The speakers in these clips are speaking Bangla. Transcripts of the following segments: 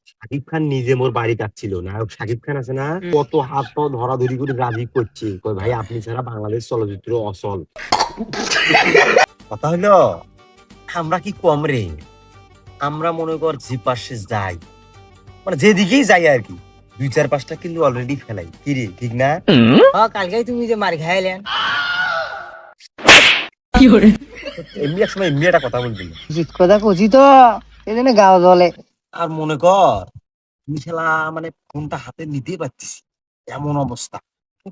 শাকিব খান নিজে মোর বাড়ি যাচ্ছিল, নায়ক শাকিব খান আছে না, কত হাত পা ধরাধরি করে রাজি করছে, কই ভাই আপনি ছাড়া বাংলাদেশ চলচ্চিত্র অচল। কথা হলো আমরা কি কম রে, আমরা মনে কর যে পাশে যাই, মানে যেদিকেই যাই আর কি, 2-4-5টা কিন্তু অলরেডি ফেলাই কি রে, ঠিক না? কালকেই তুমি যে মার খাইলেন এমনি এক সময় এমনি একটা কথা বলছিল, জিত কথা কছি তো এই জন্য গাও জলে। আর মনে কর তুমি খেলা মানে ফোনটা হাতে নিতেই পারতেছি এমন অবস্থা।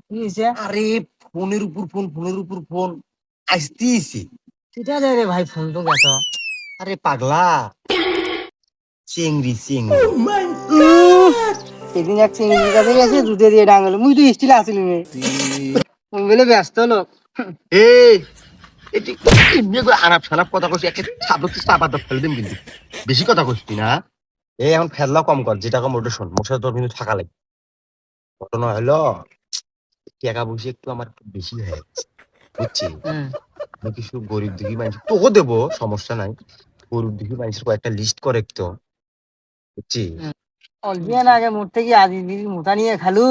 কি হয়েছে? আরে ফোনের উপর ফোন, ফোনের উপর ফোন আসতেইছি। সেটা দে রে ভাই, ফোন তো গেছ। আরে পাগলা, চেংড়ি চেংড়ি। সেদিন এক চিংড়ির কাছে গেছে, দুধে দিয়ে ডাঙালো, মুই তো স্টিল আসিলি রে, মুই বলে ব্যস্ত লোক। এই এটি এমনি করে আনাপ শানাপ কথা কইছি, একটা ছাবত চাপা দাও ফেলে দিম কিন্তু, বেশি কথা কইছি না। এই এখন ফেললা কম কর, যেটা কম ওটা শোন, মোর সাথে তোর কিন্তু থাকা লাগে। ঘটনা হলো টাকা পয়সা একটু আমার একটু বেশি হয়ে গেছে, বুঝছি। আমি কিছু গরিব দুঃখী মানুষ তোকে দেবো, সমস্যা নাই। গরিব দুঃখী মানুষের কয়েকটা লিস্ট করে তো, বুঝছি। অল্পিয়া না আগে মোট থেকে আজি দিদি মোটা নিয়ে খালু,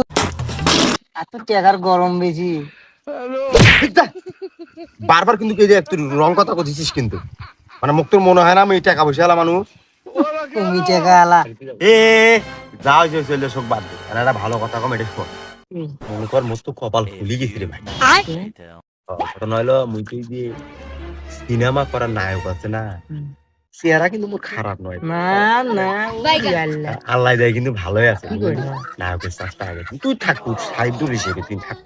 এত টাকার গরম বেশি। বারবার কিন্তু এই যে তুই রং কথা কইছিস কিন্তু, মানে মুখ তোর মনে হয় না আমি টাকা পয়সা আলা মানুষ। তুমি টাকা আলা। এ যাও যে চলে সব বাদ দে, আর একটা ভালো কথা কম, এটা শোন। মনে কর মস্ত কপাল খুলি গেছি রে ভাই। ঘটনা হলো মুই তো এই যে সিনেমা করার নায়ক আছে না, চেহারা কিন্তু মোর খারাপ নয়। না না, আল্লাহ আল্লাহ দেয় কিন্তু ভালোই আছে। কি করলো? নায়কের চাষটা আগে তুই থাকুক সাহিত্য হিসেবে, তুই থাক,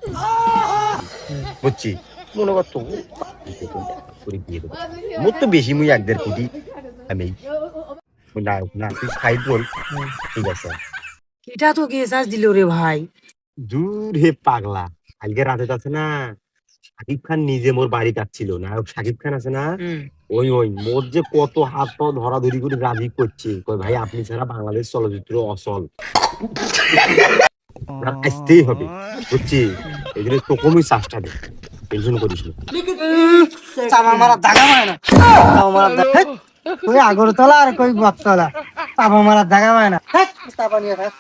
বুঝছি। মনে কর তো করে দিয়ে দেবো, মোর তো বেশি, মুই 1-1.5 কোটি আমি নায়ক না, তুই সাইড রোল, ঠিক আছে। এটা তো কে চার্জ দিল রে ভাই? দূর হে পাগলা, কালকে রাতে আছে না, শাকিব খান নিজে মোর বাড়ি যাচ্ছিল, নায়ক শাকিব খান আছে না, ওই ওই মোর যে কত হাত পা ধরাধরি করে রাজি করছে, কই ভাই আপনি ছাড়া বাংলাদেশ চলচ্চিত্র অচল, আসতেই হবে, বুঝছি। এই জন্য তোকে আমি চাষটা দেব, টেনশন করিস না। চামা মারা দাগা মায় না, চামা মারা দাগা, কই আগরতলা আর কই বটতলা, চামা মারা দাগা মায় না, চাপা নিয়ে থাক।